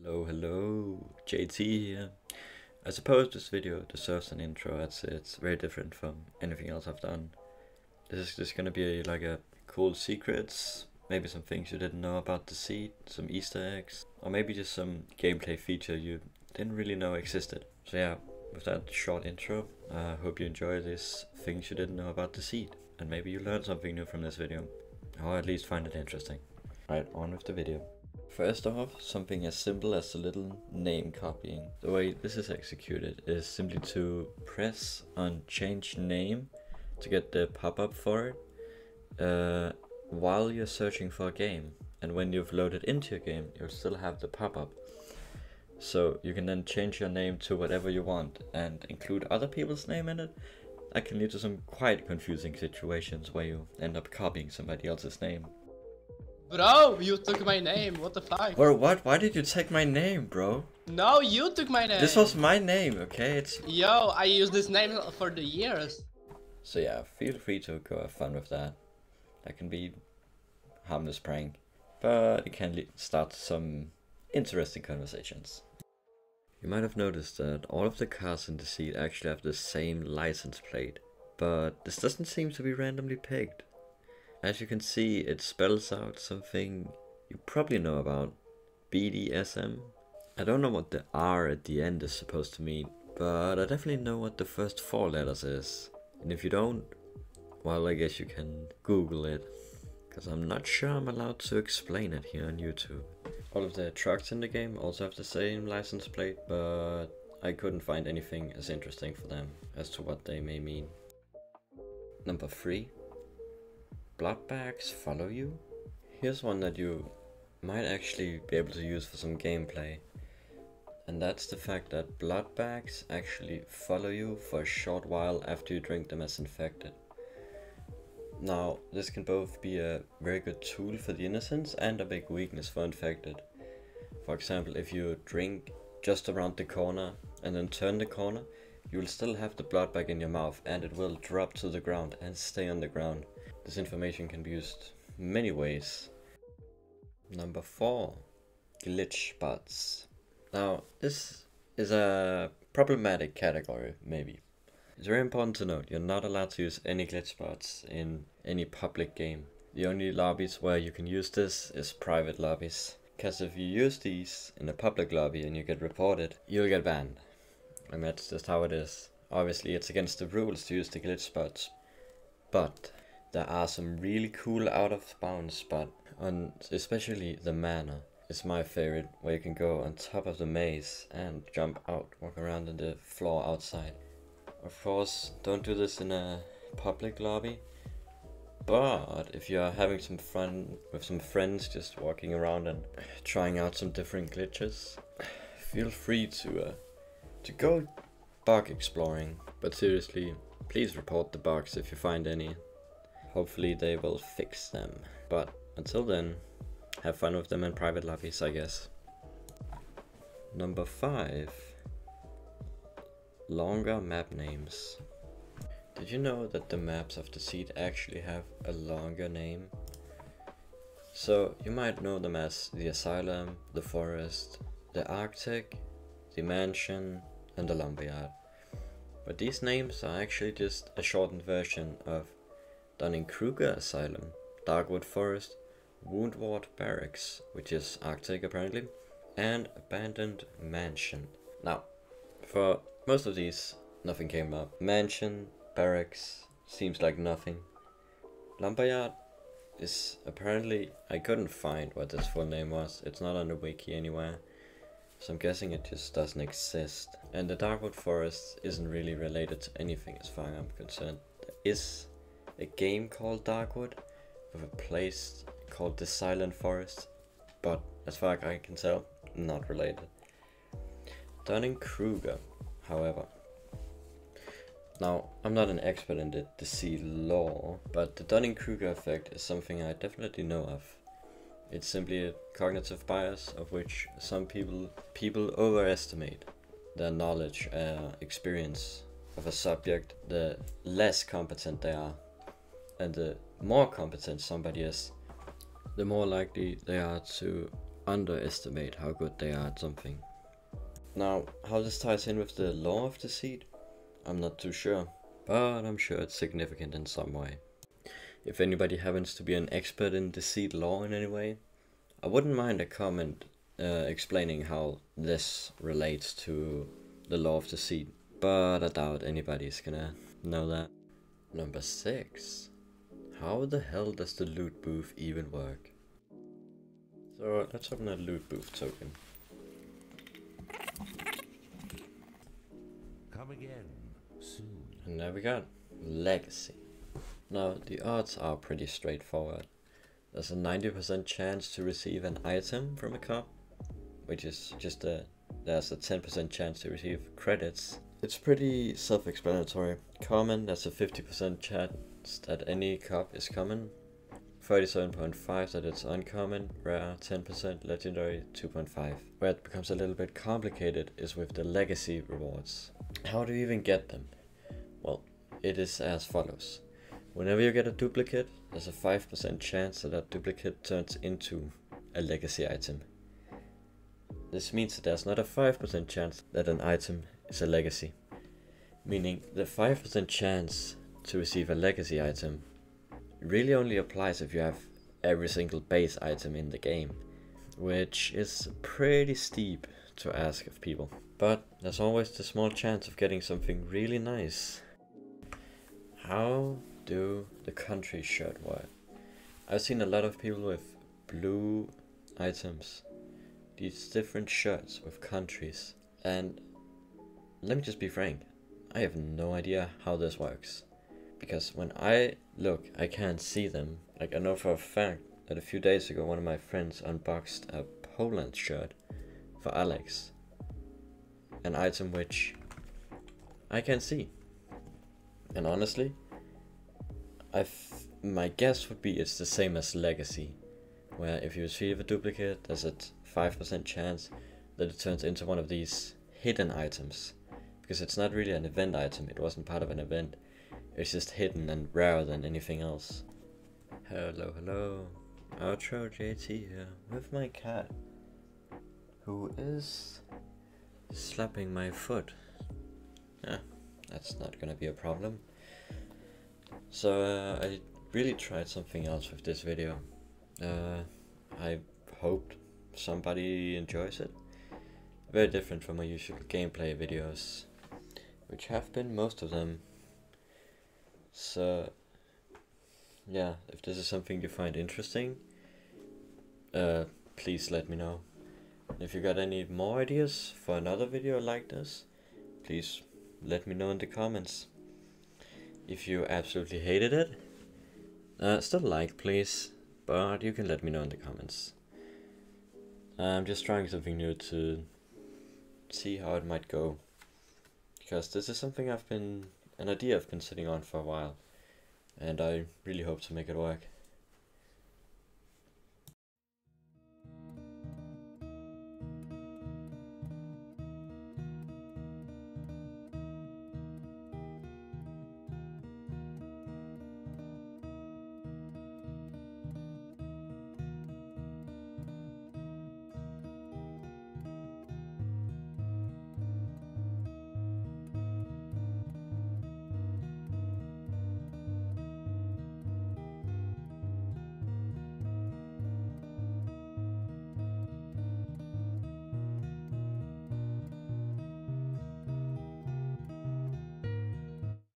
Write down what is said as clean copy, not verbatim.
Hello, JT here. I suppose this video deserves an intro as it's very different from anything else I've done. This is just gonna be like a cool secrets, maybe some things you didn't know about Deceit, some Easter eggs, or maybe just some gameplay feature you didn't really know existed. So yeah, with that short intro, I hope you enjoy this things you didn't know about Deceit, and maybe you learned something new from this video, or at least find it interesting. Right, on with the video. First off, something as simple as a little name copying. The way this is executed is simply to press on change name to get the pop-up for it while you're searching for a game. And when you've loaded into your game, you'll still have the pop-up. So you can then change your name to whatever you want and include other people's name in it. That can lead to some quite confusing situations where you end up copying somebody else's name. Bro, you took my name, what the fuck? Or what? Why did you take my name, bro? No, you took my name. This was my name, okay? Yo, I used this name for the years. So yeah, feel free to go have fun with that. That can be a harmless prank, but it can start some interesting conversations. You might have noticed that all of the cars in Deceit actually have the same license plate, but this doesn't seem to be randomly picked. As you can see, it spells out something you probably know about, BDSM. I don't know what the R at the end is supposed to mean, but I definitely know what the first 4 letters is. And if you don't, well, I guess you can Google it, because I'm not sure I'm allowed to explain it here on YouTube. All of the trucks in the game also have the same license plate, but I couldn't find anything as interesting for them as to what they may mean. Number 3. Blood bags follow you? Here's one that you might actually be able to use for some gameplay. And that's the fact that blood bags actually follow you for a short while after you drink them as infected. Now, this can both be a very good tool for the innocents and a big weakness for infected. For example, if you drink just around the corner and then turn the corner, you will still have the blood bag in your mouth and it will drop to the ground and stay on the ground. This information can be used many ways. Number 4. Glitch spots. Now, this is a problematic category, maybe. It's very important to note, you're not allowed to use any glitch spots in any public game. The only lobbies where you can use this is private lobbies. Because if you use these in a public lobby and you get reported, you'll get banned. And that's just how it is. Obviously, it's against the rules to use the glitch spots. But there are some really cool out of bounds spots, on especially the manor is my favorite, where you can go on top of the maze and jump out, walk around on the floor outside. Of course, don't do this in a public lobby, but if you are having some fun with some friends, just walking around and trying out some different glitches, feel free to go bug exploring. But seriously, please report the bugs if you find any. Hopefully they will fix them. But until then, have fun with them in private lobbies, I guess. Number 5. Longer map names. Did you know that the maps of Deceit actually have a longer name? So you might know them as the Asylum, the Forest, the Arctic, the Mansion, and the Lumberyard. But these names are actually just a shortened version of Dunning-Kruger Asylum, Darkwood Forest, Woundward Barracks, which is Arctic apparently, and Abandoned Mansion. Now, for most of these, nothing came up. Mansion, Barracks, seems like nothing. Lumberyard is apparently, I couldn't find what its full name was. It's not on the wiki anywhere, so I'm guessing it just doesn't exist. And the Darkwood Forest isn't really related to anything as far as I'm concerned. There is a game called Darkwood with a place called the Silent Forest, but as far as I can tell, not related. Dunning-Kruger, however. Now, I'm not an expert in the Deceit lore, but the Dunning-Kruger effect is something I definitely know of. It's simply a cognitive bias of which some people overestimate their knowledge, experience of a subject, the less competent they are. And the more competent somebody is, the more likely they are to underestimate how good they are at something. Now, how this ties in with the law of deceit, I'm not too sure, but I'm sure it's significant in some way. If anybody happens to be an expert in deceit law in any way, I wouldn't mind a comment explaining how this relates to the law of deceit, but I doubt anybody's gonna know that. Number 6. How the hell does the loot booth even work? So let's open a loot booth token. Come again soon. And there we go. Legacy. Now the odds are pretty straightforward. There's a 90% chance to receive an item from a cop, which is just there's a 10% chance to receive credits. It's pretty self-explanatory. Common, that's a 50% chance that any cop is common. 37.5 that it's uncommon, rare 10%, legendary 2.5. Where it becomes a little bit complicated is with the legacy rewards. How do you even get them? Well, it is as follows. Whenever you get a duplicate, there's a 5% chance that that duplicate turns into a legacy item. This means that there's not a 5% chance that an item is a legacy. Meaning the 5% chance to receive a legacy item really only applies if you have every single base item in the game, which is pretty steep to ask of people. But there's always the small chance of getting something really nice. How do the country shirt work? I've seen a lot of people with blue items, these different shirts with countries, and let me just be frank, I have no idea how this works. Because when I look, I can't see them. Like, I know for a fact that a few days ago one of my friends unboxed a Poland shirt for Alex. An item which I can't see. And honestly, my guess would be it's the same as Legacy, where if you receive a duplicate, there's a 5% chance that it turns into one of these hidden items. Because it's not really an event item, it wasn't part of an event. It's just hidden and rarer than anything else. Hello, hello. Outro JT here with my cat, who is slapping my foot. Yeah, that's not gonna be a problem. So I really tried something else with this video. I hoped somebody enjoys it. Very different from my usual gameplay videos, which have been most of them. So yeah, if this is something you find interesting, please let me know. If you got any more ideas for another video like this, please let me know in the comments. If you absolutely hated it, still like please, but you can let me know in the comments. I'm just trying something new to see how it might go, because this is something an idea I've been sitting on for a while, and I really hope to make it work.